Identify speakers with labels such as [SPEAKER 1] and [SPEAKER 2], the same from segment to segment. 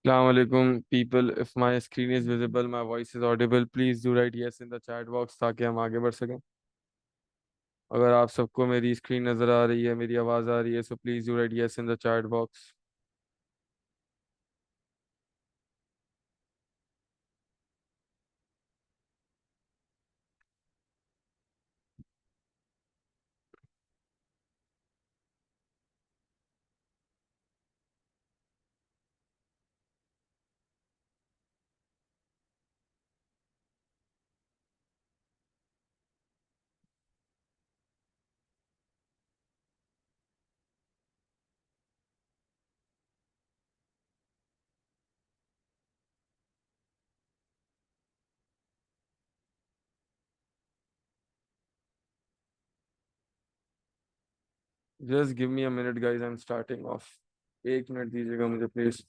[SPEAKER 1] Assalamualaikum people, if my screen is visible, my voice is audible, please do write yes in the chat box ताकि हम आगे बढ़ सकें। अगर आप सबको मेरी स्क्रीन नज़र आ रही है, मेरी आवाज़ आ रही है, so please do write yes in the chat box. Just give me a minute guys, I'm starting off. एक मिनट दीजिएगा मुझे प्लीज।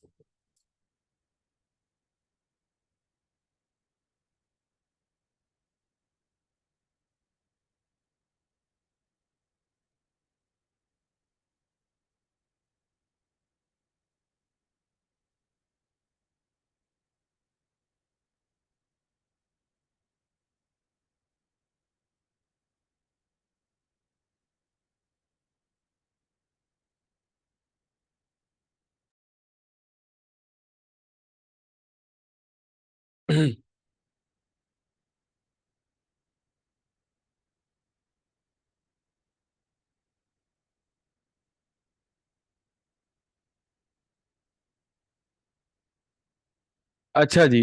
[SPEAKER 1] अच्छा जी,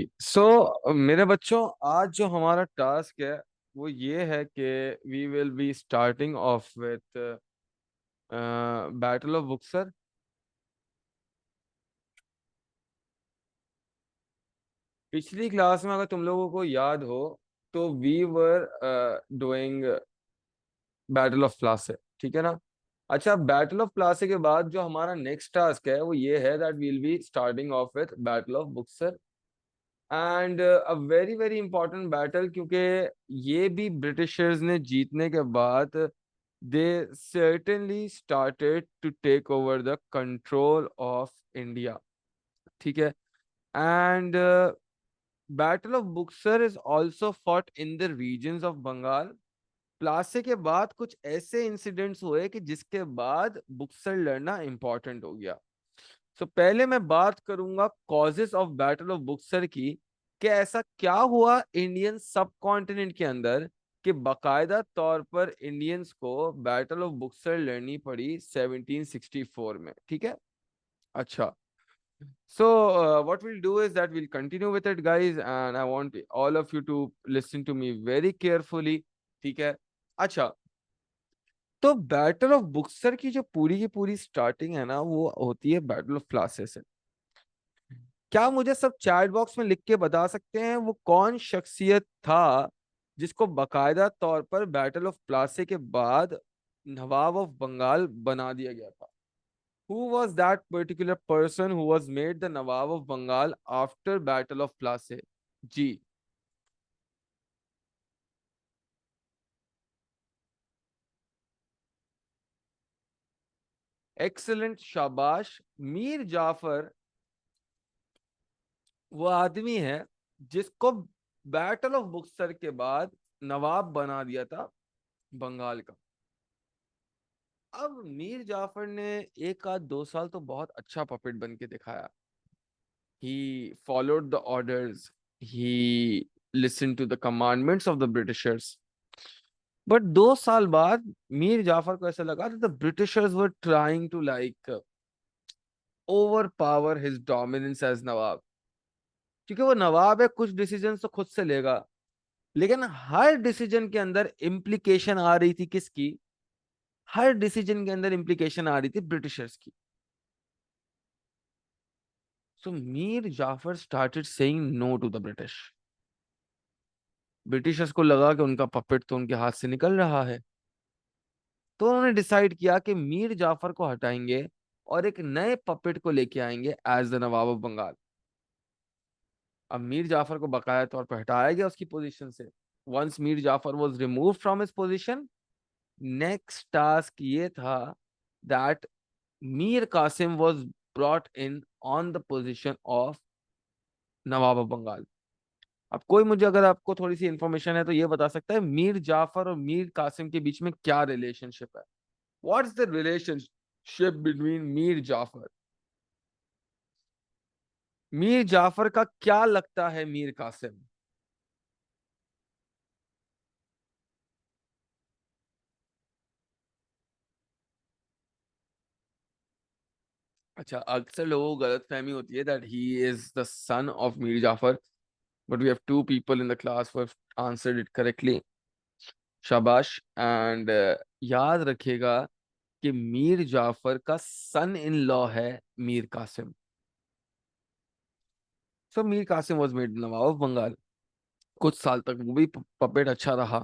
[SPEAKER 1] मेरे बच्चों, आज जो हमारा टास्क है वो ये है कि we will be starting off with battle of Buxar. पिछली क्लास में अगर तुम लोगों को याद हो तो we were doing battle of Plassey, ठीक है ना। अच्छा, बैटल ऑफ प्लासे के बाद जो हमारा नेक्स्ट टास्क है वो ये है that will be starting off with battle of Buxar. And a very very important battle, क्योंकि ये भी ब्रिटिशर्स ने जीतने के बाद they certainly started to take over the control of India, ठीक है। And battle of Buxar is also fought in the regions of Bengal. Plassey के बाद कुछ ऐसे इंसिडेंट्स हुए कि जिसके बाद बुक्सर लड़ना इंपॉर्टेंट हो गया। पहले मैं बात करूंगा causes of battle of Buxar की, कि ऐसा क्या हुआ इंडियन सब कॉन्टिनेंट के अंदर कि बाकायदा तौर पर इंडियंस को बैटल ऑफ बुक्सर लड़नी पड़ी 1764 में, ठीक है। अच्छा, So what we'll do is that we'll continue with it, guys, and I want all of you to listen to me very carefully. ठीक है? अच्छा, तो बैटल ऑफ बुक्सर की पूरी स्टार्टिंग है ना, वो होती है बैटल ऑफ प्लासे से। क्या मुझे सब चैट बॉक्स में लिख के बता सकते हैं वो कौन शख्सियत था जिसको बकायदा तौर पर बैटल ऑफ प्लासे के बाद नवाब ऑफ बंगाल बना दिया गया था? Who was that particular person who was made the Nawab of Bengal after Battle of Plassey? जी, एक्सलेंट, शाबाश। मीर जाफर वो आदमी है जिसको बैटल ऑफ बुक्सर के बाद नवाब बना दिया था बंगाल का। अब मीर जाफर ने एक आध दो साल तो बहुत अच्छा पपेट बन के दिखाया। He followed the orders. He listened to the commandments of the Britishers. But 2 साल बाद मीर जाफर को ऐसा लगा that the Britishers were trying to overpower his dominance as नवाब। क्योंकि वो नवाब है, कुछ डिसीजन तो खुद से लेगा, लेकिन हर डिसीजन के अंदर इम्प्लीकेशन आ रही थी किसकी? हर डिसीजन के अंदर इम्प्लीकेशन आ रही थी ब्रिटिशर्स की। So Mir Jafar started saying no to the British. Britishers को लगा कि उनका पपेट तो उनके हाथ से निकल रहा है, तो उन्होंने डिसाइड किया कि मीर जाफर को हटाएंगे और एक नए पपेट को लेके आएंगे as the nawab of Bengal. अब मीर जाफर को बकाया तौर पर हटाया गया उसकी पोजीशन से। Once Mir Jafar was remove from his position, next task ये था that Mir Qasim was brought in on the position of nawab of Bengal. अब कोई मुझे, अगर आपको थोड़ी सी इंफॉर्मेशन है तो ये बता सकता है मीर जाफर और मीर कासिम के बीच में क्या रिलेशनशिप है? What's the relationship between Mir Jafar? Mir Jafar का क्या लगता है मीर कासिम? अच्छा, अक्सर लोगों को गलत फहमी होती है that he is the son of Mir Jafar, but we have two people in the class who have answered it correctly. शाबाश। एंड याद रखिएगा कि मीर जाफर का सन इन लॉ है Mir Kasim. So Mir Qasim was made nawab of Bengal. कुछ साल तक वो भी पपेट अच्छा रहा,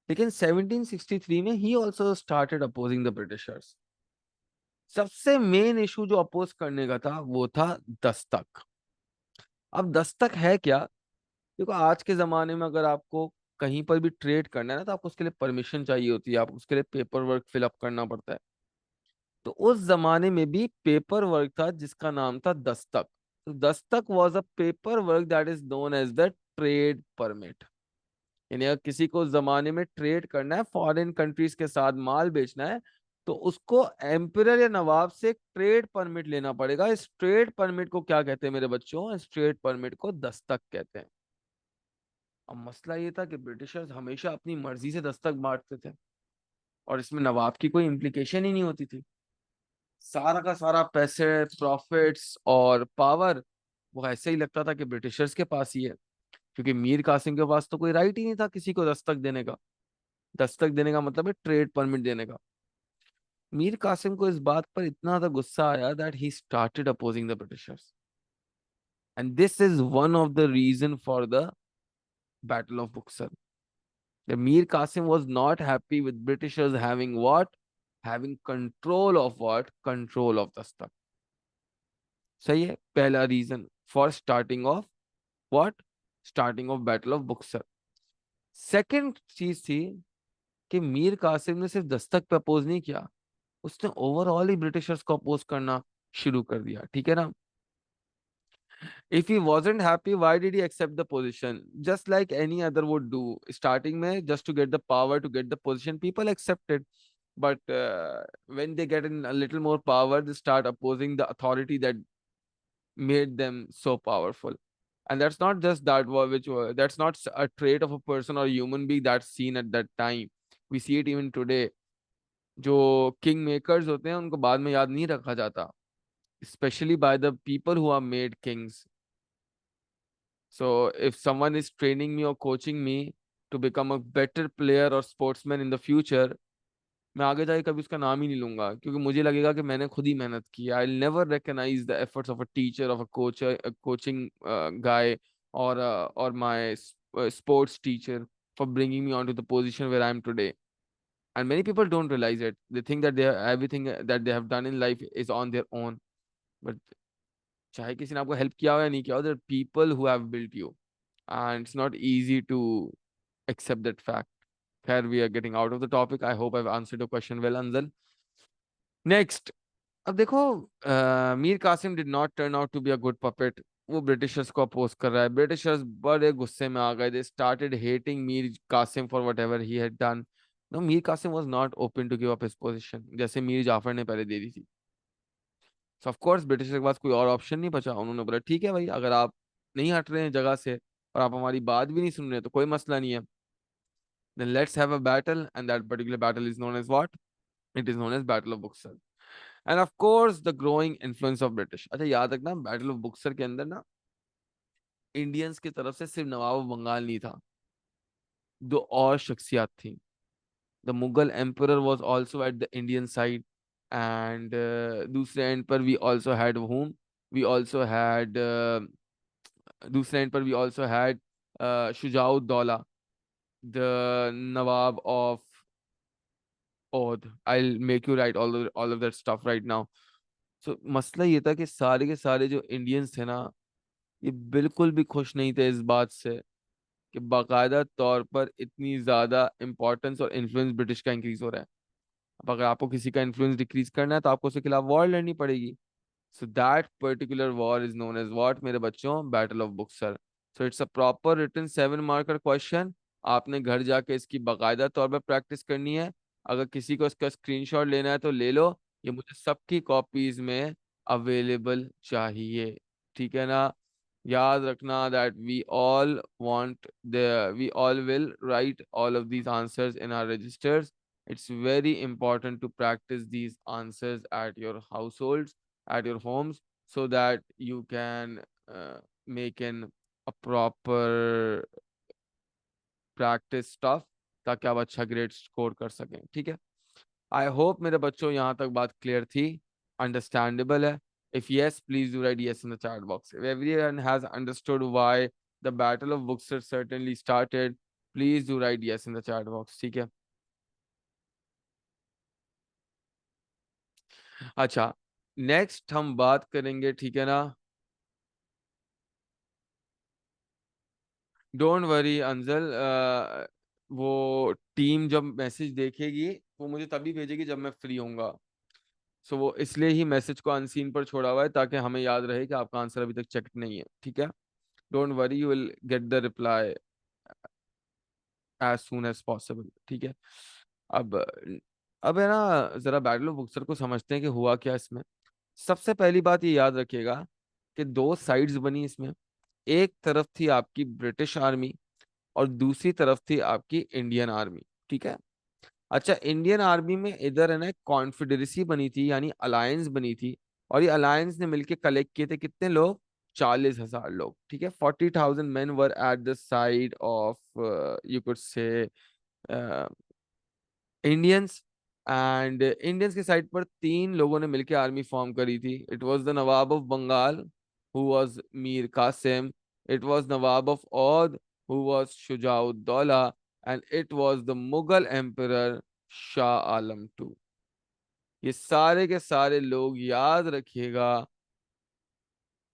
[SPEAKER 1] लेकिन 1763 में he also started opposing the Britishers. सबसे मेन इशू जो अपोज करने का था वो था दस्तक। अब दस्तक है क्या? देखो, आज के जमाने में अगर आपको कहीं पर भी ट्रेड करना है ना, तो आपको उसके लिए परमिशन चाहिए होती है, आप उसके लिए पेपर वर्क फिलअप करना पड़ता है। तो उस जमाने में भी पेपर वर्क था जिसका नाम था दस्तक। तो dastak was a paper work that is known as the trade permit. यानी अगर किसी को उस जमाने में ट्रेड करना है, फॉरेन कंट्रीज के साथ माल बेचना है, तो उसको एम्परर या नवाब से एक ट्रेड परमिट लेना पड़ेगा। इस ट्रेड परमिट को क्या कहते हैं मेरे बच्चों? इस ट्रेड परमिट को दस्तक कहते हैं। अब मसला ये था कि ब्रिटिशर्स हमेशा अपनी मर्जी से दस्तक बांटते थे, और इसमें नवाब की कोई इम्प्लीकेशन ही नहीं होती थी। सारा का सारा पैसे, प्रॉफिट्स और पावर वो ऐसे ही लगता था कि ब्रिटिशर्स के पास ही है, क्योंकि मीर कासिम के पास तो कोई राइट ही नहीं था किसी को दस्तक देने का। दस्तक देने का मतलब है ट्रेड परमिट देने का। मीर कासिम को इस बात पर इतना ज्यादा गुस्सा आया that he started opposing the Britishers, and this is one of the reason for the battle of Buxar. The Mir Qasim was not happy with Britishers having what? Having control of what? Control of Dastak. सही है, पहला reason for starting of what? Starting of battle of Buxar. Second चीज थी कि मीर कासिम ने सिर्फ दस्तक पे oppose नहीं किया, उसने ओवरऑल ही ब्रिटिशर्स को अपोज करना शुरू कर दिया। ठीक है ना? If he wasn't happy, why did he accept the position? Just like any other would do. Starting में just to get the power, to get the position, people accept it. But when they get in a little more power, they start opposing the authority that made them so powerful. And that's not just that that's not a trait of a person or human being that's seen at that time. We see it even today. जो king makers होते हैं उनको बाद में याद नहीं रखा जाता, especially by the people who are made kings. So if someone is training me or coaching me to become a better player or sportsman in the future, मैं आगे जाके कभी उसका नाम ही नहीं लूंगा, क्योंकि मुझे लगेगा कि मैंने खुद ही मेहनत की। I will never recognise the efforts of a teacher, of a coach, coaching guy, or my sports teacher for bringing me onto the position where I am today. And many people don't realize it. They think that everything that they have done in life is on their own. But चाहे किसी ने आपको help किया हो या नहीं किया हो, there are people who have built you, and it's not easy to accept that fact. Here we are getting out of the topic. I hope I've answered your question well, Anzal. Next, अब देखो, मीर कासिम did not turn out to be a good puppet. वो Britishers को oppose कर रहा है, Britishers बड़े गुस्से में आ गए, they started hating Mir Qasim for whatever he had done. No, Mir Qasim was not open to give up his position, जैसे मीर जाफर ने पहले दे दी थी। सो ऑफ कोर्स ब्रिटिशर्स के पास कोई और ऑप्शन नहीं बचा, उन्होंने बोला ठीक है भाई, अगर आप नहीं हट रहे हैं जगह से और आप हमारी बात भी नहीं सुन रहे तो कोई मसला नहीं है, then let's have a battle, and that particular battle is known as what? It is known as Battle of Buxar. And of course the growing influence of British। अच्छा याद रखना, बैटल ऑफ बुक्सर के अंदर ना इंडियंस की तरफ से सिर्फ नवाब ऑफ बंगाल नहीं था, दो और शख्सियात थी। The Mughal emperor was also at the Indian side, and दूसरे एंड पर we also had whom, we also had दूसरे एंड पर we also had Shujauddaula, the nawab of Awadh. I'll make you write all of that stuff right now. So मसला ये था कि सारे के सारे जो इंडियंस थे ना, ये बिल्कुल भी खुश नहीं थे इस बात से कि बाकायदा तौर पर इतनी ज्यादा इंपॉर्टेंस और इन्फ्लुएंस ब्रिटिश का इंक्रीज हो रहा है। अब अगर आपको किसी का इन्फ्लुएंस डिक्रीज करना है तो आपको उसके खिलाफ वॉर लड़नी पड़ेगी। So that particular war is known as what, मेरे बच्चों? Battle of Buxar. So it's a proper written 7 marker question। आपने घर जाके इसकी बाकायदा तौर पर प्रैक्टिस करनी है। अगर किसी को इसका स्क्रीनशॉट लेना है तो ले लो, ये मुझे सबकी कॉपीज में अवेलेबल चाहिए, ठीक है ना? याद रखना that we all will write all of these answers in our registers। It's very important to practice these answers at your households, at your homes, so that you can make a proper practice stuff, ताकि आप अच्छा grade score कर सकें, ठीक है? I hope मेरे बच्चों यहाँ तक बात क्लियर थी, अंडरस्टैंडेबल है? If yes, please do write yes in the chat box। if everyone has understood why the battle of Buxar certainly started, please do write yes in the chat box, ठीक है? अच्छा, next हम बात करेंगे, ठीक है ना? डोंट वरी अंजल, वो टीम जब मैसेज देखेगी वो मुझे तभी भेजेगी जब मैं फ्री होऊंगा। सो वो इसलिए ही मैसेज को अनसीन पर छोड़ा हुआ है, ताकि हमें याद रहे कि आपका आंसर अभी तक चेक नहीं है, ठीक है? Don't worry, you will get the reply as soon as possible, ठीक है? अब अब है ना, जरा बैटल ऑफ बुक्सर को समझते हैं कि हुआ क्या इसमें। सबसे पहली बात ये याद रखिएगा कि दो साइड्स बनी इसमें। एक तरफ थी आपकी ब्रिटिश आर्मी और दूसरी तरफ थी आपकी इंडियन आर्मी, ठीक है? अच्छा, इंडियन आर्मी में इधर है ना कॉन्फेडरेसी बनी थी, यानी अलायंस बनी थी, और ये अलायंस ने मिलकर कलेक्ट किए थे कितने लोग? 40,000 लोग, ठीक है? 40,000 men were at the side of you could say Indians. And Indians के साइड पर तीन लोगों ने मिलकर आर्मी फॉर्म करी थी। It was the nawab of Bengal who was Mir Kasim, it was nawab of Awadh who was Shujauddaula, and it was the Mughal emperor Shah Alam two. ये सारे के सारे लोग याद रखिएगा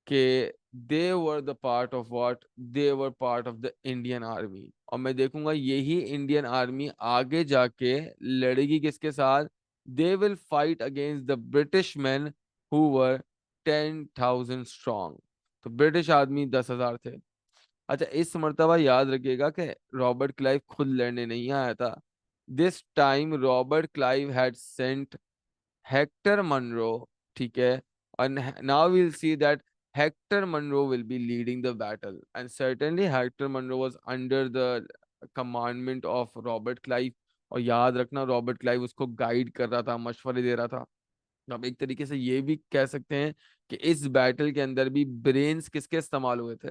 [SPEAKER 1] कि they were the part of what, they were part of the Indian army. और मैं देखूंगा यही इंडियन आर्मी आगे जाके लड़ेगी किसके साथ? They will fight against the British man who were 10,000 strong. तो ब्रिटिश आदमी 10,000 थे। अच्छा, इस मर्तबा याद रखिएगा कि रॉबर्ट क्लाइव खुद लड़ने नहीं आया था। This time Robert Clive had sent Hector Munro, ठीक है? And now we'll see that Hector Munro will be leading the battle, and certainly Hector Munro was under the commandment of Robert Clive। और याद रखना, Robert Clive उसको guide कर रहा था, मशवरे दे रहा था। अब एक तरीके से ये भी कह सकते हैं कि इस बैटल के अंदर भी ब्रेन्स किसके इस्तेमाल हुए थे?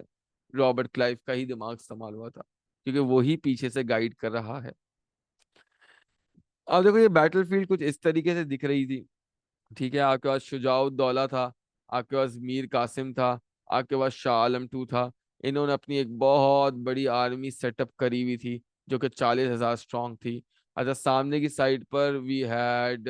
[SPEAKER 1] रॉबर्ट क्लाइव का ही दिमाग इस्तेमाल हुआ था, क्योंकि वो ही पीछे से गाइड कर रहा है। अब देखो ये बैटलफील्ड कुछ इस तरीके से दिख रही थी। ठीक है, आपके पास शुजाउद्दौला था, आपके पास मीर कासिम था, आपके पास शाह आलम टू था। इन्होंने अपनी एक बहुत बड़ी आर्मी सेटअप करी हुई थी, जो कि 40,000 स्ट्रांग थी। अच्छा, सामने की साइड पर we had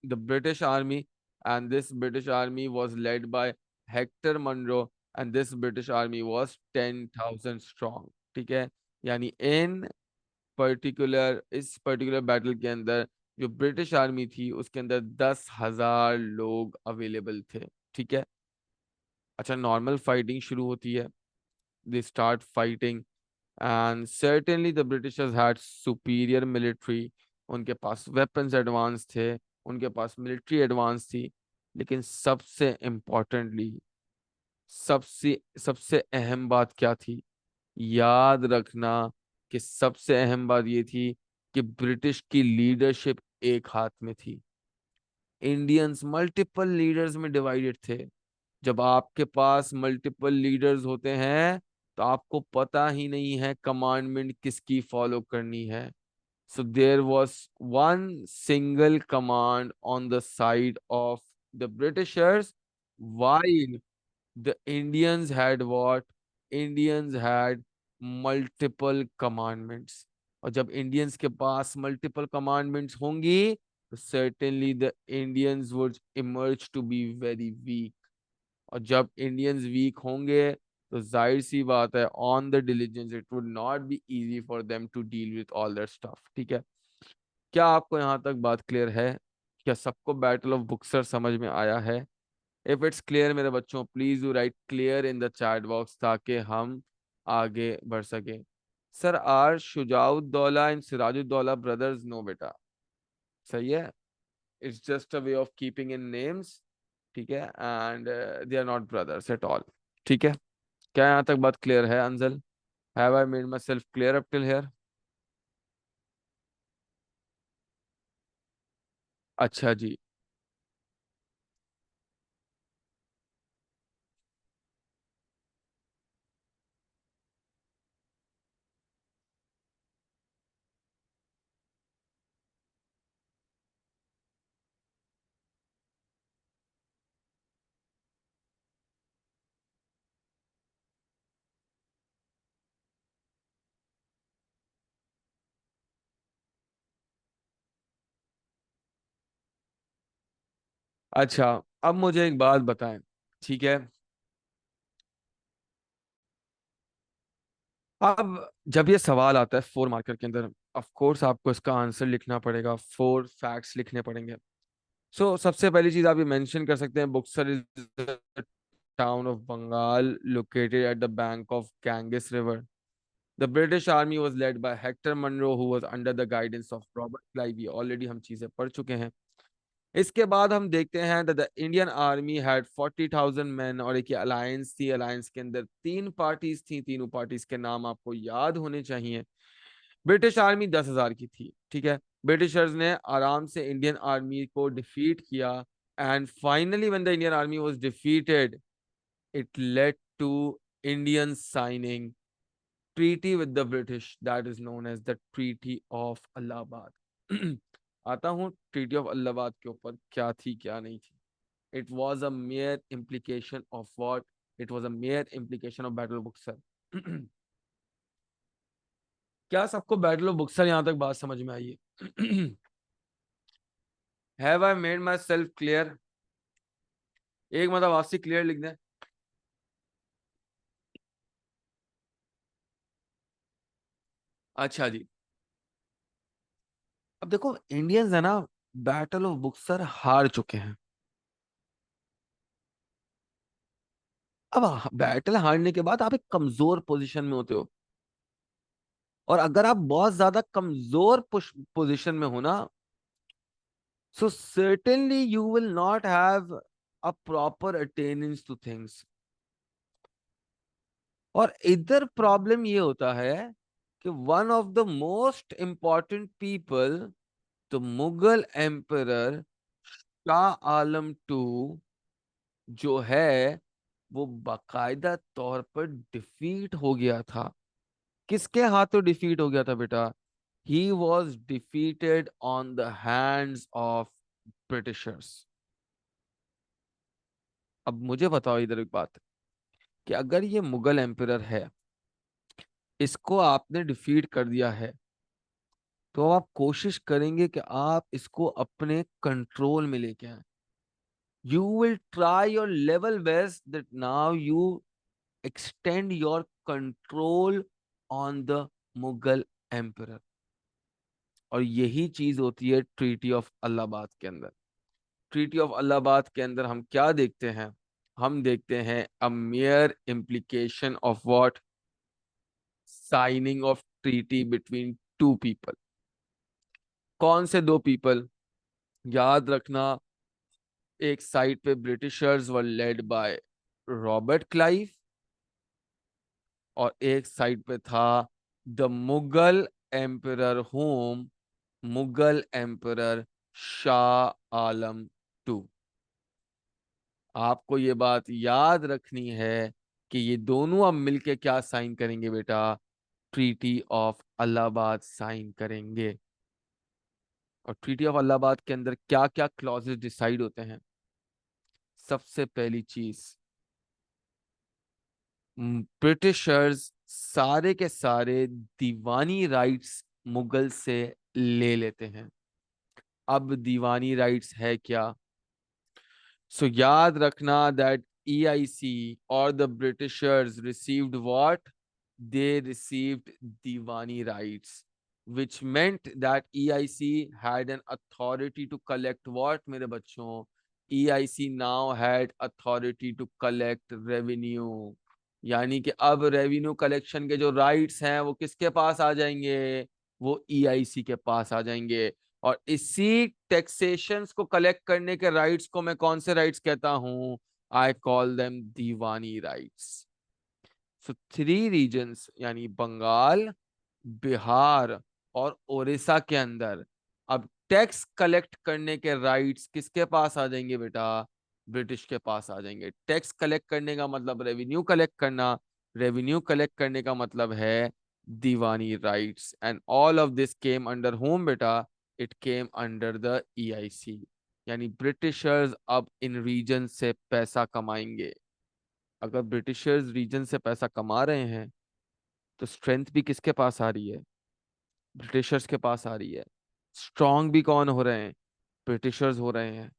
[SPEAKER 1] the British army, and this British army was led by Hector Munro, and this British army was 10,000 strong. ठीक है, यानी इन पर्टिकुलर इस पर्टिकुलर बैटल के अंदर जो ब्रिटिश आर्मी थी उसके अंदर 10,000 लोग अवेलेबल थे। ठीक है। अच्छा, नॉर्मल फाइटिंग शुरू होती है, they start fighting, and certainly the Britishers had superior military. उनके पास वेपन्स एडवांस थे, उनके पास मिलिट्री एडवांस थी। लेकिन सबसे इम्पोर्टेंटली, सबसे सबसे अहम बात क्या थी? याद रखना कि सबसे अहम बात ये थी कि ब्रिटिश की लीडरशिप एक हाथ में थी, इंडियंस मल्टीपल लीडर्स में डिवाइडेड थे। जब आपके पास मल्टीपल लीडर्स होते हैं तो आपको पता ही नहीं है कमांडमेंट किसकी फॉलो करनी है। So there was one single command on the side of the Britishers, while the Indians had what? Indians had multiple commandments. और जब इंडियंस के पास मल्टीपल कमांडमेंट्स होंगी तो certainly the Indians would emerge to be very weak। और जब Indians week होंगे तो जाहिर सी बात है, on the diligence it would not be easy for them to deal with all that stuff. ठीक है, क्या आपको यहाँ तक बात क्लियर है? क्या सबको बैटल ऑफ बुक्सर समझ में आया है? इफ इट्स क्लियर मेरे बच्चों, please you write clear in the chat box ताकि हम आगे बढ़ सके। Sir, are Shujauddaula and Sirajuddaula brothers? No बेटा, सही है, it's just a way of keeping in names. ठीक है, and they are not brothers at all. ठीक है, क्या यहाँ तक बात क्लियर है Anjal? Have I made myself clear up till here? अच्छा जी। अच्छा, अब मुझे एक बात बताएं। ठीक है, अब जब ये सवाल आता है 4 मार्कर के अंदर, ऑफ कोर्स आपको इसका आंसर लिखना पड़ेगा, 4 फैक्ट्स लिखने पड़ेंगे। सो सबसे पहली चीज आप ये मेंशन कर सकते हैं, Buxar is town of Bengal located at the bank of Ganges river. The British army was led by Hector Munro who was under the guidance of Robert Clive. ये ऑलरेडी हम चीजें पढ़ चुके हैं। इसके बाद हम देखते हैं the Indian army had 40,000 man, और एक अलायंस थी, अलायंस के अंदर 3 पार्टीज थी, तीनों पार्टीज के नाम आपको याद होने चाहिए। ब्रिटिश आर्मी 10,000 की थी। ठीक है, ब्रिटिशर्स ने आराम से इंडियन आर्मी को डिफीट किया, and finally when the Indian army was defeated, it led to Indian signing treaty with the British, that is known as the treaty of Allahabad. आता हूँ ट्रीटी ऑफ अलाहाबाद के ऊपर, क्या थी क्या नहीं थी। It was a major implication of what? It was a major implication of battle of Buxar. क्या सबको बैटल ऑफ बुक्सर यहां तक बात समझ में आई है? Have I made myself clear? एक मतलब आपसे क्लियर लिख दें। अच्छा जी, अब देखो इंडियंस है ना, बैटल ऑफ बुक्सर हार चुके हैं। अब बैटल हारने के बाद आप एक कमजोर पोजीशन में होते हो, और अगर आप बहुत ज्यादा कमजोर पोजीशन में हो ना, so certainly you will not have a proper attendance to things. और इधर प्रॉब्लम ये होता है कि one of the most important people तो मुगल एम्परर शाह आलम टू जो है वो बाकायदा तौर पर डिफीट हो गया था। किसके हाथों डिफीट हो गया था बेटा? He was defeated on the hands of Britishers. अब मुझे बताओ इधर एक बात, कि अगर ये मुगल एम्परर है, इसको आपने डिफीट कर दिया है, तो आप कोशिश करेंगे कि आप इसको अपने कंट्रोल में लेके आए। You will try your level best that now you extend your control on the Mughal emperor. और यही चीज होती है ट्रीटी ऑफ अलाहाबाद के अंदर। ट्रीटी ऑफ अलाहाबाद के अंदर हम क्या देखते हैं? हम देखते हैं a major implication of what? Signing of treaty between two people. कौन से दो पीपल? याद रखना, एक साइड पे Britishers were led by Robert Clive, और एक साइड पे था the Mughal emperor whom, Mughal emperor Shah Alam two. आपको ये बात याद रखनी है कि ये दोनों अब मिलके क्या साइन करेंगे बेटा? ट्रीटी ऑफ अलाहाबाद साइन करेंगे। और ट्रीटी ऑफ अलाहाबाद के अंदर क्या क्या क्लॉजेस डिसाइड होते हैं? सबसे पहली चीज, ब्रिटिशर्स सारे के सारे दीवानी राइट्स मुगल से ले लेते हैं। अब दीवानी राइट्स है क्या? सो याद रखना that EIC or the Britishers received what? They received Diwani rights, which meant that EIC had an authority to collect what, मेरे बच्चों? EIC now had authority to collect revenue। यानी कि अब रेवेन्यू कलेक्शन के जो राइट्स हैं वो किसके पास आ जाएंगे? वो EIC के पास आ जाएंगे। और इसी टैक्सेशंस को कलेक्ट करने के राइट्स को मैं कौन से राइट्स कहता हूं? I call them diwani rights. So three regions यानी बंगाल, बिहार और उड़ीसा के अंदर अब टैक्स कलेक्ट करने के राइट्स किसके पास आ जाएंगे बेटा? ब्रिटिश के पास आ जाएंगे। टैक्स कलेक्ट करने का मतलब रेवेन्यू कलेक्ट करना, रेवेन्यू कलेक्ट करने का मतलब है diwani rights. And all of this came under whom बेटा? It came under the EIC। यानी ब्रिटिशर्स अब इन रीजन से पैसा कमाएंगे। अगर ब्रिटिशर्स रीजन से पैसा कमा रहे हैं, तो स्ट्रेंथ भी किसके पास आ रही है? ब्रिटिशर्स के पास आ रही है। स्ट्रांग भी कौन हो रहे हैं? ब्रिटिशर्स हो रहे हैं।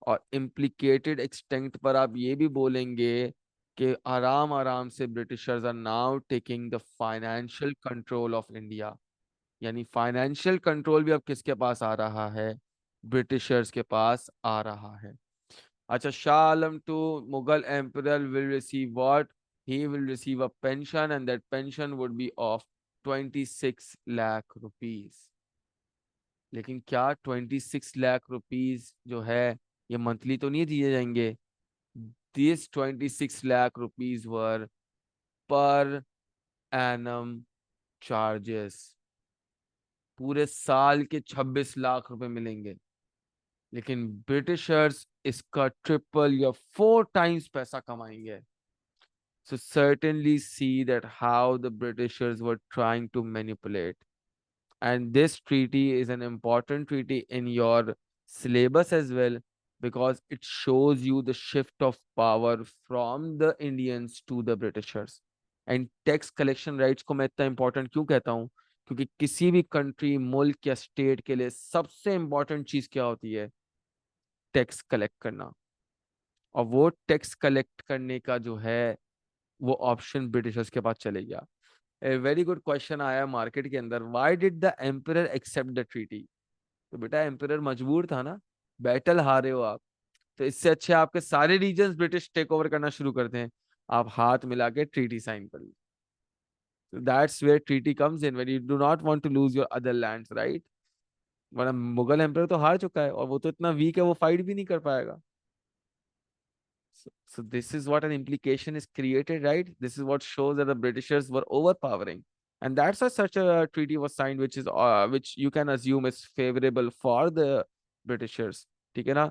[SPEAKER 1] और इम्प्लीकेटेड एक्सटेंट पर आप ये भी बोलेंगे कि आराम आराम से Britishers are now taking the financial control of India. यानी फाइनेंशियल कंट्रोल भी अब किसके पास आ रहा है? ब्रिटिशर्स के पास आ रहा है। अच्छा, Shah Alam two Mughal emperor will receive what? He will receive a pension, and that pension would be of 26 lakh rupees. लेकिन क्या 26 लाख रुपीज जो है ये मंथली तो नहीं दिए जाएंगे? This 26 lakh rupees were per annum charges. पूरे साल के 26 लाख रुपए मिलेंगे। लेकिन ब्रिटिशर्स इसका ट्रिपल या 4 टाइम्स पैसा कमाएंगे। So certainly see that how the Britishers were trying to manipulate. And this treaty is an important treaty in your syllabus as well, because it shows you the shift of power from the Indians to the Britishers. And tax collection rights को मैं इतना important क्यों कहता हूँ? क्योंकि किसी भी country, मुल्क या स्टेट के लिए सबसे इंपॉर्टेंट चीज क्या होती है? टैक्स कलेक्ट करना। और वो टैक्स कलेक्ट करने का जो है वो ऑप्शन ब्रिटिशर्स के पास चले गया। ए वेरी गुड क्वेश्चन आया मार्केट के अंदर, why did the emperor accept the treaty? तो बेटा एम्परर मजबूर था ना, बैटल हारे हो आप, तो इससे अच्छे आपके सारे रीजन्स ब्रिटिश टेक ओवर करना शुरू करते हैं, आप हाथ मिला के ट्रीटी साइन कर लीजिए। So that's where treaty comes in, when you do not want to lose your other lands, right? वरना मुगल एम्परर तो हार चुका है और वो तो इतना वीक है, वो फाइट भी नहीं कर पाएगा। So this is what an implication is created, right? This is what shows that the Britishers were overpowering. and that's why such a treaty was signed, which you can assume is favorable for the Britishers. ठीक है ना?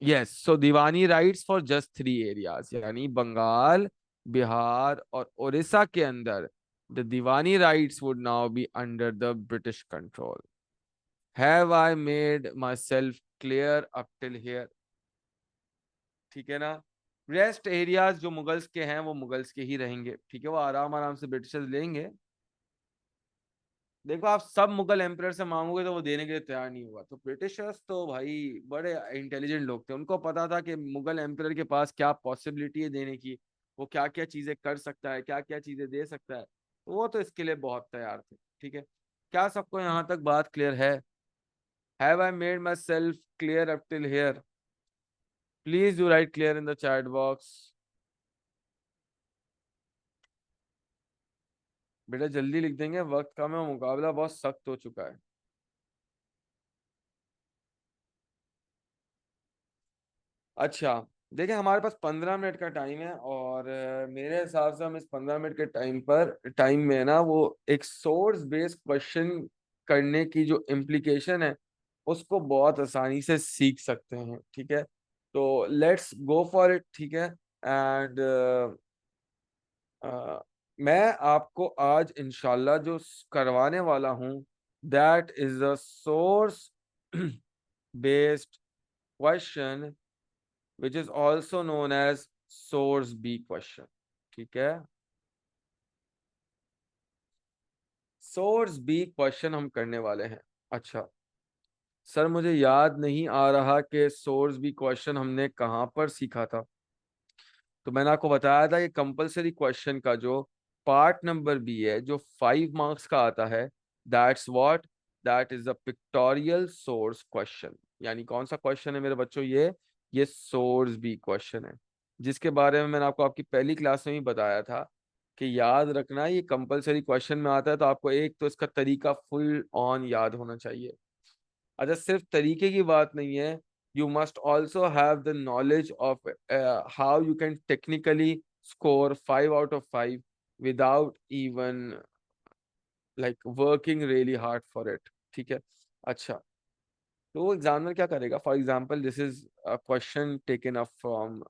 [SPEAKER 1] Yes, so Deewani rights for just 3 areas, यानी बंगाल, बिहार और उड़ीसा के अंदर the Diwani rights would now be under the British control. Have I made myself clear up till here? ठीक है ना? रेस्ट एरियाज जो मुगल्स के हैं वो मुगल्स के ही रहेंगे, ठीक है, वो आराम आराम से ब्रिटिशर्स लेंगे। देखो आप सब मुगल एम्पायर से मांगोगे तो वो देने के लिए तैयार नहीं होगा, तो ब्रिटिशर्स तो भाई बड़े इंटेलिजेंट लोग थे, उनको पता था कि मुगल एम्पायर के पास क्या पॉसिबिलिटी है देने की, वो क्या क्या चीजें कर सकता है, क्या क्या चीजें दे सकता है, तो वो तो इसके लिए बहुत तैयार थे। ठीक है, क्या सबको यहाँ तक बात क्लियर है? Have I made myself clear up till here? Please do right clear in the chat box. बेटा जल्दी लिख देंगे, वक्त कम है, मुकाबला बहुत सख्त हो चुका है। अच्छा, देखिए हमारे पास 15 मिनट का टाइम है, और मेरे हिसाब से हम इस 15 मिनट के टाइम में ना वो एक सोर्स बेस्ड क्वेश्चन करने की जो इम्प्लीकेशन है उसको बहुत आसानी से सीख सकते हैं। ठीक है, तो लेट्स गो फॉर इट। ठीक है, एंड मैं आपको आज इंशाल्लाह जो करवाने वाला हूँ that is a source based question which is also known as source B question। ठीक है, सोर्स बी क्वेश्चन हम करने वाले हैं। अच्छा सर, मुझे याद नहीं आ रहा कि सोर्स बी क्वेश्चन हमने कहाँ पर सीखा था। तो मैंने आपको बताया था कि कंपलसरी क्वेश्चन का जो पार्ट नंबर बी है जो 5 मार्क्स का आता है, that's what, that is a pictorial source question. यानी कौन सा क्वेश्चन है मेरे बच्चों? ये सोर्स बी क्वेश्चन है, जिसके बारे में मैंने आपको आपकी पहली क्लास में ही बताया था कि याद रखना ये कंपलसरी क्वेश्चन में आता है, तो आपको एक तो इसका तरीका फुल ऑन याद होना चाहिए। अच्छा, सिर्फ तरीके की बात नहीं है, you must also have the knowledge of how you can technically score 5 out of 5 without even like working really hard for it। ठीक है, अच्छा, तो एग्जामिनर क्या करेगा? For example this is a question taken up from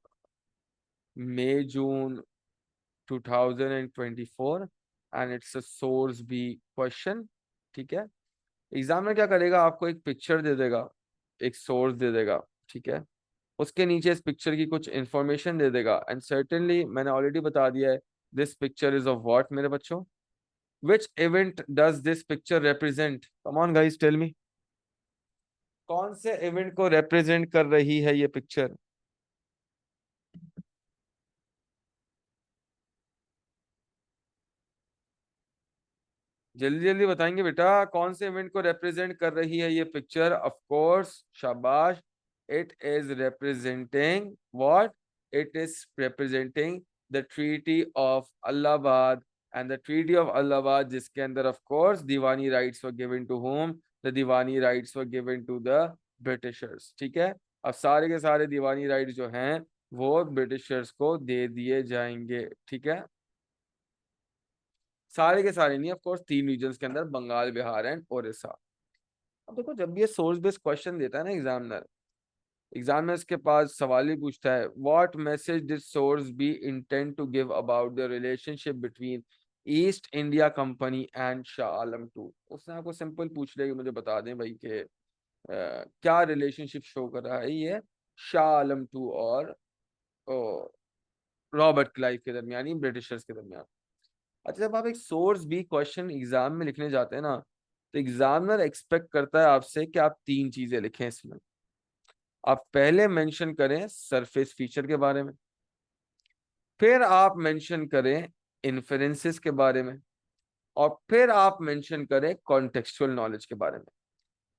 [SPEAKER 1] May June 2024 and it's a source B question. ठीक है, examiner क्या करेगा? आपको एक पिक्चर दे देगा, एक सोर्स दे देगा, ठीक है, उसके नीचे इस पिक्चर की कुछ इंफॉर्मेशन दे देगा, एंड सर्टेनली मैंने ऑलरेडी बता दिया है this picture is of what मेरे बच्चों, which event does this picture represent? Come on guys tell me, कौन से इवेंट को रिप्रेजेंट कर रही है ये पिक्चर? जल्दी जल्दी बताएंगे बेटा, कौन से इवेंट को रिप्रेजेंट कर रही है ये पिक्चर? ऑफ कोर्स, शाबाश, it is representing what? It is representing the treaty of Allahabad, and the treaty of Allahabad जिसके अंदर of course Diwani rights were given to home, the Diwani rights were given to the Britishers. ठीक है, अब सारे के सारे दीवानी rights जो हैं वो ब्रिटिशर्स को दे दिए जाएंगे। ठीक है, सारे के सारे नहीं, ऑफ कोर्स 3 रीजन्स के अंदर, बंगाल, बिहार एंड ओडिशा। अब देखो जब ये सोर्स बेस्ड क्वेश्चन देता है ना एग्जामिनर, एग्जामिनर इसके पास सवाल ही पूछता है, what message did source B intend to give about the relationship between East India Company and Shah Alam two. उसने आपको सिंपल पूछ लिया कि मुझे बता दें भाई कि क्या रिलेशनशिप शो कर रहा है ये शाह आलम टू और रॉबर्ट क्लाइव के दरमियान, ब्रिटिशर्स के दरमियान। अच्छा, जब आप एक सोर्स बी क्वेश्चन एग्जाम में लिखने जाते हैं ना, तो एग्जामिनर एक्सपेक्ट करता है आपसे कि आप 3 चीजें लिखें इसमें। आप पहले मेंशन करें सरफेस फीचर के बारे में, फिर आप मेंशन करें इन्फेरेंसेस के बारे में, और फिर आप मेंशन करें कॉन्टेक्सचुअल नॉलेज के बारे में।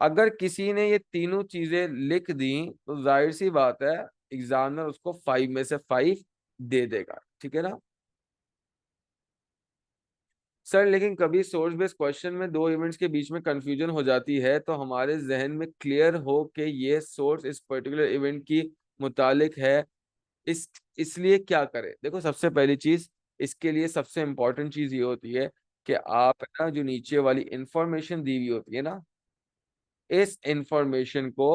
[SPEAKER 1] अगर किसी ने ये तीनों चीजें लिख दी तो जाहिर सी बात है एग्जामिनर उसको 5 में से 5 दे देगा। ठीक है ना सर? लेकिन कभी सोर्स बेस्ड क्वेश्चन में 2 इवेंट्स के बीच में कंफ्यूजन हो जाती है, तो हमारे जहन में क्लियर हो कि ये सोर्स इस पर्टिकुलर इवेंट की मुतालिक है, इस इसलिए क्या करें? देखो सबसे पहली चीज, इसके लिए सबसे इम्पोर्टेंट चीज ये होती है कि आप है ना जो नीचे वाली इंफॉर्मेशन दी हुई होती है ना, इस इंफॉर्मेशन को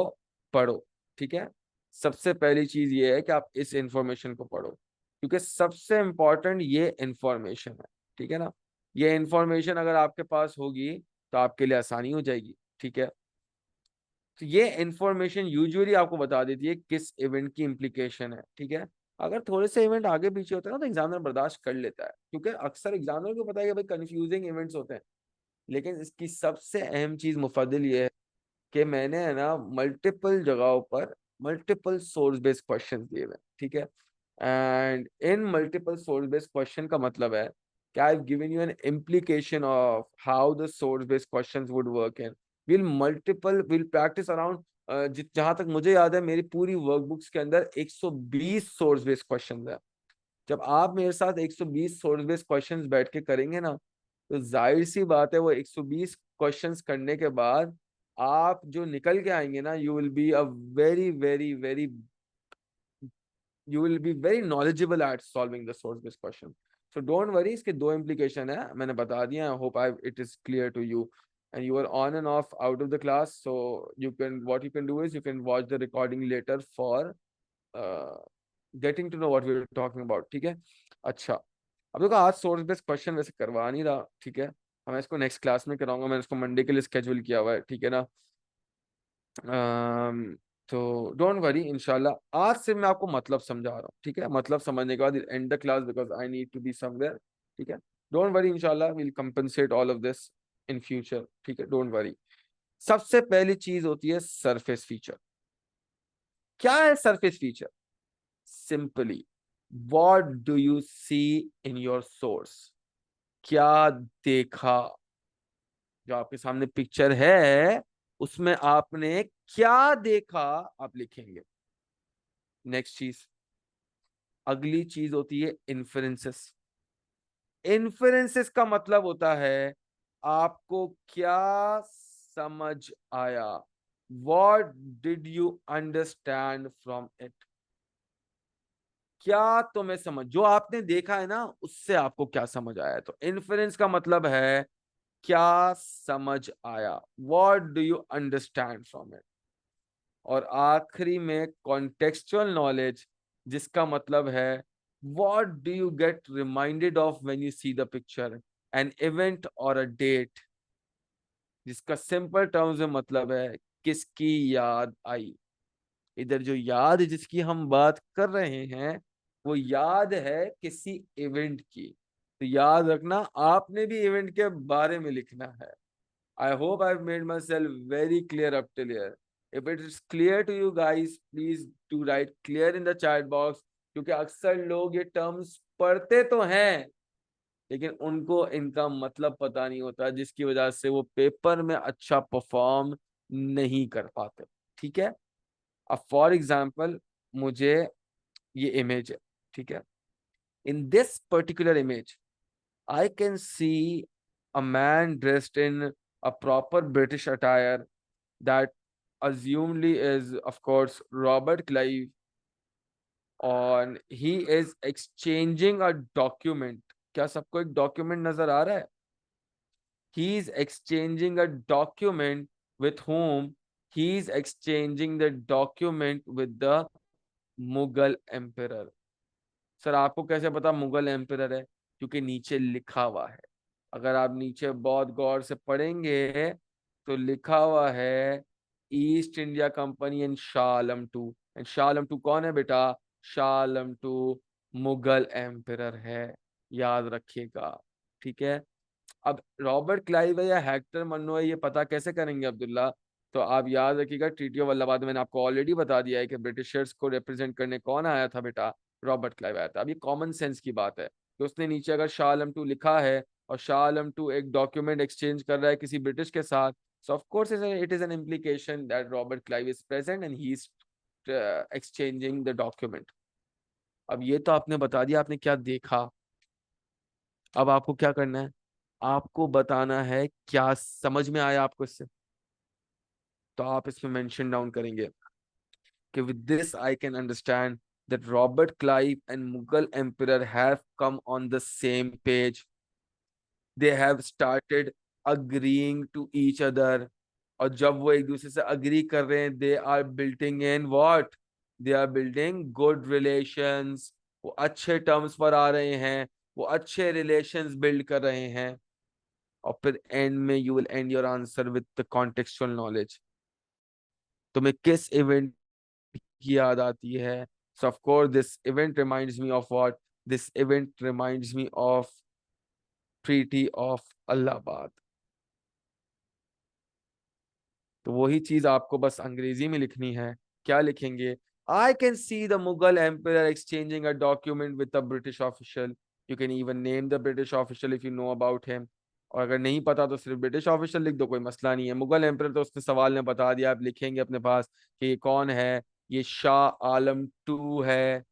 [SPEAKER 1] पढ़ो। ठीक है, सबसे पहली चीज ये है कि आप इस इंफॉर्मेशन को पढ़ो, क्योंकि सबसे इंपॉर्टेंट ये इंफॉर्मेशन है। ठीक है ना, ये इंफॉर्मेशन अगर आपके पास होगी तो आपके लिए आसानी हो जाएगी। ठीक है, तो ये इंफॉर्मेशन यूजुअली आपको बता देती है किस इवेंट की इम्प्लीकेशन है। ठीक है, अगर थोड़े से इवेंट आगे पीछे होते हैं ना तो एग्जामिनर बर्दाश्त कर लेता है, क्योंकि अक्सर एग्जामिनर को पता है कि भाई कंफ्यूजिंग इवेंट्स होते हैं। लेकिन इसकी सबसे अहम चीज मुफद्दिल ये है कि मैंने है ना मल्टीपल जगहों पर मल्टीपल सोर्स बेस्ड क्वेश्चन दिए हुए हैं। ठीक है, and in multiple source based question का मतलब है कि I have given you an implication of how the source based questions would work in will practice around, जहां तक मुझे याद है मेरी पूरी वर्कबुक्स के अंदर 120 सोर्स बेस्ड क्वेश्चंस है। जब आप मेरे साथ 120 सोर्स बेस्ड क्वेश्चंस बैठ के करेंगे ना, तो जाहिर सी बात है वो 120 क्वेश्चंस करने के बाद आप जो निकल के आएंगे ना, very very very you will be very knowledgeable at solving the source based question. So don't worry, इसके दो इम्प्लीकेशन है, मैंने बता दिया। I hope I it is clear to you, and you are on and off out of the class, so you can do is you can watch the recording later for uh, getting to know what we were talking about। ठीक है, अच्छा, अब देखो आज source based question वैसे करवा नहीं रहा। ठीक है, मैं इसको नेक्स्ट क्लास में कराऊंगा, मैंने इसको मंडे के लिए स्केड्यूल किया हुआ है। ठीक है ना, अम, तो डोंट वरी, इंशाल्लाह आज से मैं आपको मतलब समझा रहा हूँ। ठीक है, मतलब समझने के बाद and the class because I need to be somewhere. ठीक है, डोंट वरी, इंशाल्लाह will compensate all of this in future. ठीक है, डोंट वरी। सबसे पहली चीज होती है सरफेस फीचर। क्या है surface feature? Simply, what do you see in your source? क्या देखा? जो आपके सामने पिक्चर है उसमें आपने क्या देखा, आप लिखेंगे। नेक्स्ट चीज, अगली चीज होती है इन्फरेंसेस। इन्फरेंसेस का मतलब होता है आपको क्या समझ आया, what did you understand from it. क्या तुम्हें समझ, जो आपने देखा है ना उससे आपको क्या समझ आया। तो इन्फरेंस का मतलब है क्या समझ आया, what do you understand from it. और आखिरी में कॉन्टेक्सचुअल नॉलेज, जिसका मतलब है what do you get reminded of when you see the picture, an event और अ डेट, जिसका सिंपल टर्म्स में मतलब है किसकी याद आई। इधर जो याद जिसकी हम बात कर रहे हैं वो याद है किसी इवेंट की। तो याद रखना आपने भी इवेंट के बारे में लिखना है। I hope I've made myself very clear up till here. If it is clear to you guys, please do write clear in the chat box, क्योंकि अक्सर लोग ये टर्म्स पढ़ते तो हैं लेकिन उनको इनका मतलब पता नहीं होता, जिसकी वजह से वो पेपर में अच्छा परफॉर्म नहीं कर पाते। ठीक है, अब फॉर एग्जाम्पल मुझे ये इमेज है। ठीक है, in this particular image I can see a man dressed in a proper British attire that assumedly is, of course, Robert Clive, और he is exchanging a document। क्या सबको एक डॉक्यूमेंट नजर आ रहा है? He is exchanging a document with whom? He is exchanging the document with the Mughal emperor। Sir आपको कैसे पता मुगल एम्परर है? क्योंकि नीचे लिखा हुआ है। अगर आप नीचे बहुत गौर से पढ़ेंगे तो लिखा हुआ है East India Company and Shah Alam two. And Shah Alam two कौन है बेटा? शाह आलम टू मुगल एम्परर है, याद रखिएगा। ठीक है, अब रॉबर्ट क्लाइव है या हेक्टर मन्नो है ये पता कैसे करेंगे अब्दुल्ला? तो आप याद रखिएगा ट्रीटी ऑफ अलाहाबाद मैंने आपको ऑलरेडी बता दिया है कि ब्रिटिशर्स को रिप्रेजेंट करने कौन आया था बेटा? रॉबर्ट क्लाइव आया था। अब ये कॉमन सेंस की बात है कि उसने नीचे अगर शाह आलम टू लिखा है और शाह आलम टू एक डॉक्यूमेंट एक्सचेंज कर रहा है किसी ब्रिटिश के साथ, सो of course it is an implication that Robert Clive is present and he is exchanging the document. अब ये तो आपने बता दिया आपने क्या देखा। अब आपको क्या करना है? आपको बताना है क्या समझ में आया आपको इससे। तो आप इसमें मेंशन डाउन करेंगे कि with this I can understand that Robert Clive and Mughal emperor have come on the same page. They have started agreeing to each other. और जब वो एक दूसरे से अग्री कर रहे हैं, they are building in what, they are building good relations. वो अच्छे टर्म्स पर आ रहे हैं, वो अच्छे रिलेशंस बिल्ड कर रहे हैं। और फिर एंड में you will end your answer with the contextual knowledge. तुम्हें किस इवेंट की याद आती है? So of course this event reminds me of what, this event reminds me of treaty of Allahabad. तो वही चीज आपको बस अंग्रेजी में लिखनी है। क्या लिखेंगे? I can see the Mughal empire exchanging a document with the British official. You can even name the British official if you know about him. और अगर नहीं पता तो सिर्फ ब्रिटिश ऑफिशियल लिख दो, कोई मसला नहीं है। मुगल एम्पायर तो उसने सवाल ने बता दिया, आप लिखेंगे अपने पास कि ये कौन है, ये शाह आलम टू है।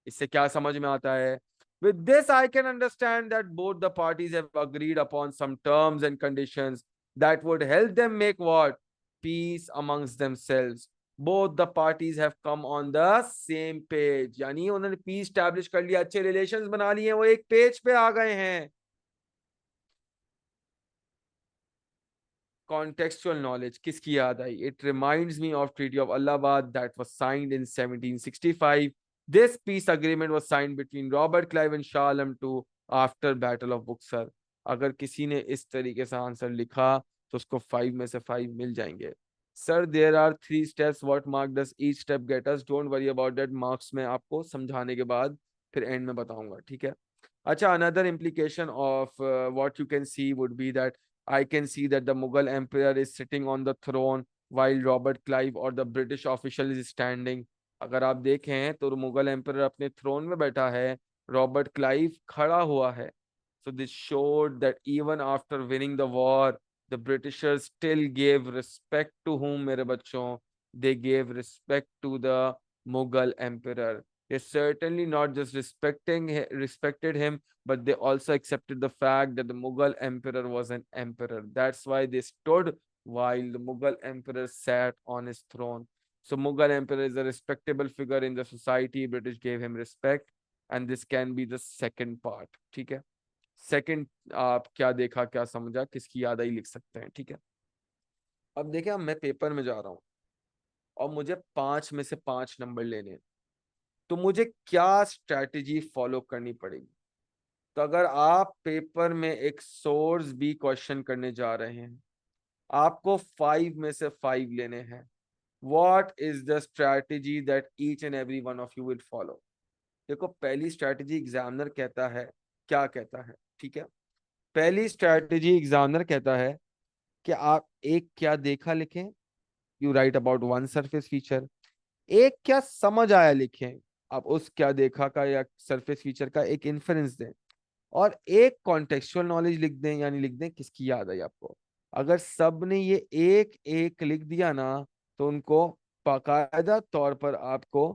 [SPEAKER 1] इससे क्या समझ में आता है? With this, I can understand that both the parties have agreed upon some terms and conditions that would help them make what? Peace amongst themselves. Both the parties have come on the same page. यानी उन्होंने peace establish कर लिया, अच्छे relations बना लिए, वो एक page पे आ गए हैं। Contextual knowledge किसकी याद आई? It reminds me of Treaty of Allahabad that was signed in 1765. This peace agreement was signed between Robert Clive and Shah Alam II after Battle of Buxar. अगर किसी ने इस तरीके से आंसर लिखा तो उसको 5 में से 5 मिल जाएंगे। Sir there are 3 steps, what mark does each step get us? Don't worry about that, marks में आपको समझाने के बाद फिर एंड में बताऊंगा, ठीक है? अच्छा, another implication of what you can see would be that I can see that the Mughal emperor is sitting on the throne while Robert Clive or the British official is standing. अगर आप देखें तो Mughal emperor अपने throne में बैठा है, Robert Clive खड़ा हुआ है। So this showed that even after winning the war, the Britishers still gave respect to whom, मेरे बच्चों? They gave respect to the Mughal emperor. They certainly not just respected him, but they also accepted the fact that the Mughal emperor was an emperor. That's why they stood while the Mughal emperor sat on his throne. So Mughal emperor is a respectable figure in the society. British gave him respect, and this can be the second part. ठीक है? Second, आप क्या देखा, क्या समझा, किसकी याद आई, लिख सकते हैं, ठीक है? अब देखिए, अब मैं पेपर में जा रहा हूं और मुझे 5 में से 5 नंबर लेने हैं, तो मुझे क्या स्ट्रैटेजी फॉलो करनी पड़ेगी? तो अगर आप पेपर में एक सोर्स बी क्वेश्चन करने जा रहे हैं, आपको 5 में से 5 लेने हैं। What is the strategy that each and every one of you will follow? देखो, पहली स्ट्रैटेजी एग्जामिनर कहता है, क्या कहता है, ठीक है? पहली स्ट्रैटेजी एग्जामिनर कहता है कि आप एक क्या देखा लिखें, you right about one surface feature. एक क्या समझ आया लिखें, आप उस क्या देखा का या सरफेस फीचर का एक इन्फरेंस दें। और एक कॉन्टेक्चुअल नॉलेज लिख दें, यानी लिख दें किसकी याद आई आपको। अगर सब ने ये एक एक लिख दिया ना, तो उनको बाकायदा तौर पर आपको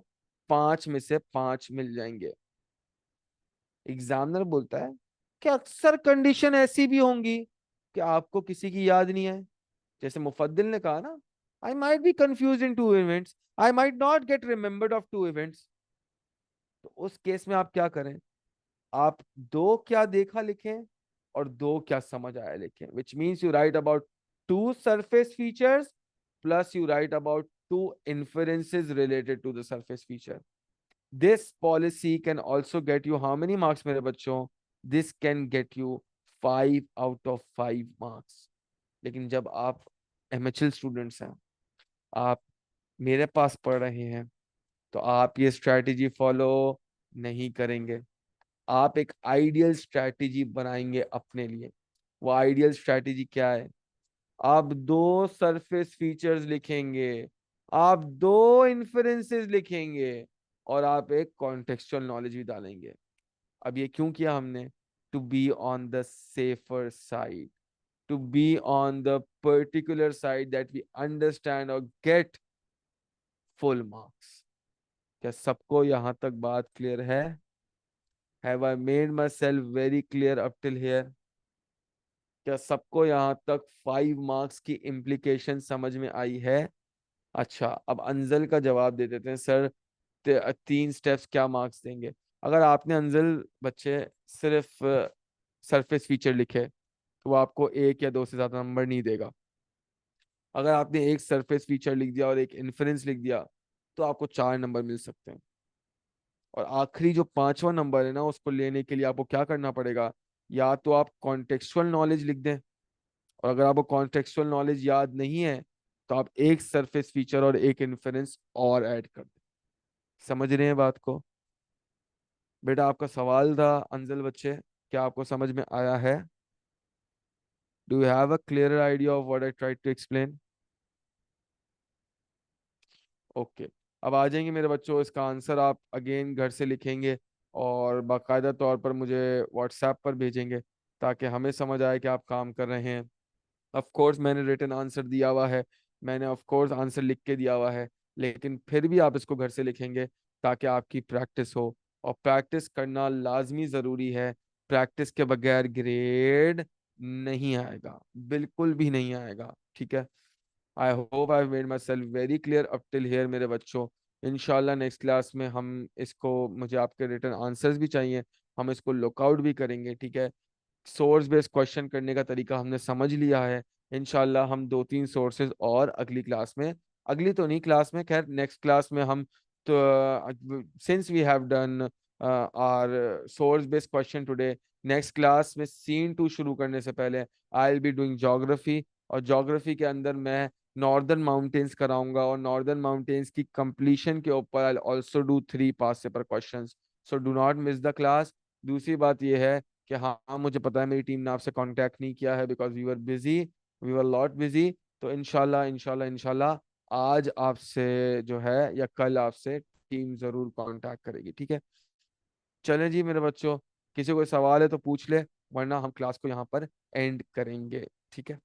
[SPEAKER 1] 5 में से 5 मिल जाएंगे। एग्जामिनर बोलता है कि अक्सर कंडीशन ऐसी भी होंगी कि आपको किसी की याद नहीं है। जैसे मुफद्दिल ने कहा ना, I might be confuse in two events, I might not get remembered of two events. तो उस केस में आप क्या करें? आप दो क्या देखा लिखें और दो क्या समझ आया लिखें, which means you right about 2 surface features plus you right about 2 inferences related to the surface feature. This policy can also get you how many marks, मेरे बच्चों? This can get you 5 out of 5 marks. लेकिन जब आप MHL students हैं, आप मेरे पास पढ़ रहे हैं, तो आप ये स्ट्रैटेजी फॉलो नहीं करेंगे। आप एक आइडियल स्ट्रैटेजी बनाएंगे अपने लिए। वो आइडियल स्ट्रैटेजी क्या है? आप 2 सरफेस फीचर्स लिखेंगे, आप 2 इन्फरेंसेस लिखेंगे, और आप एक कॉन्टेक्सचुअल नॉलेज भी डालेंगे। अब ये क्यों किया हमने? To be on the safer side, to be on the particular side that we understand और गेट फुल मार्क्स। क्या सबको यहां तक बात क्लियर है? Have I made myself very clear up till here? क्या सबको यहां तक 5 मार्क्स की इम्प्लीकेशन समझ में आई है? अच्छा, अब अंजल का जवाब दे देते हैं। सर तीन स्टेप्स क्या मार्क्स देंगे। अगर आपने अंजल बच्चे सिर्फ सरफेस फीचर लिखे तो वो आपको एक या दो से ज्यादा नंबर नहीं देगा। अगर आपने एक सरफेस फीचर लिख दिया और एक इन्फरेंस लिख दिया तो आपको 4 नंबर मिल सकते हैं। और आखिरी जो पांचवा नंबर है ना, उसको लेने के लिए आपको क्या करना पड़ेगा, या तो आप कॉन्टेक्सुअल नॉलेज लिख दें, और अगर आपको कॉन्टेक्सुअल नॉलेज याद नहीं है तो आप एक सरफेस फीचर और एक इन्फरेंस और ऐड कर दें। समझ रहे हैं बात को? बेटा आपका सवाल था अंजल बच्चे, क्या आपको समझ में आया है? Do you have a clear idea of what I try to explain? Okay. अब आ जाएंगे मेरे बच्चों, इसका आंसर आप अगेन घर से लिखेंगे और बाकायदा तौर पर मुझे व्हाट्सएप पर भेजेंगे ताकि हमें समझ आए कि आप काम कर रहे हैं। ऑफ कोर्स मैंने रिटन आंसर दिया हुआ है, मैंने ऑफ कोर्स आंसर लिख के दिया हुआ है, लेकिन फिर भी आप इसको घर से लिखेंगे ताकि आपकी प्रैक्टिस हो। और प्रैक्टिस करना लाजमी ज़रूरी है। प्रैक्टिस के बगैर ग्रेड नहीं आएगा, बिल्कुल भी नहीं आएगा, ठीक है? आई hope I made myself very clear up till here मेरे बच्चों। इंशाल्लाह नेक्स्ट क्लास में हम इसको, मुझे आपके रिटर्न आंसर्स भी चाहिए, हम इसको लुकआउट भी करेंगे, ठीक है? सोर्स बेस्ड क्वेश्चन करने का तरीका हमने समझ लिया है। इंशाल्लाह हम दो तीन सोर्सेज और अगली क्लास में, अगली तो नहीं क्लास में, खैर नेक्स्ट क्लास में हम, तो since we have done our source based question today, next class में सीन टू शुरू करने से पहले I will be doing geography. और ज्योग्राफी के अंदर मैं नॉर्दर्न माउंटेन्स कराऊंगा, और नॉर्दर्न माउंटेन्स की कंप्लीशन के ऊपर I also do 3 past paper questions. So do not miss the class. दूसरी बात यह है कि हाँ हाँ, मुझे पता है मेरी टीम ने आपसे कांटेक्ट नहीं किया है because we were busy, we were lot busy. तो इंशाल्लाह इंशाल्लाह इंशाल्लाह आज आपसे जो है या कल आपसे टीम जरूर कांटेक्ट करेगी, ठीक है? चलें जी मेरे बच्चों, किसी को सवाल है तो पूछ ले, वरना हम क्लास को यहाँ पर एंड करेंगे, ठीक है?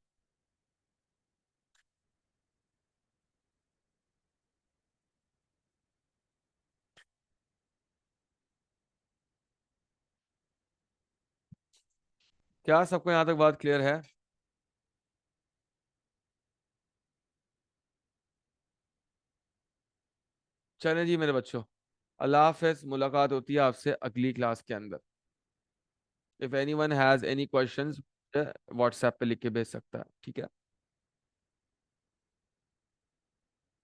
[SPEAKER 1] क्या सबको यहाँ तक बात क्लियर है? चलें जी मेरे बच्चों, अल्लाह हाफ़िज़, मुलाकात होती है आपसे अगली क्लास के अंदर। If any one has any questions WhatsApp पे लिख के भेज सकता है, ठीक है?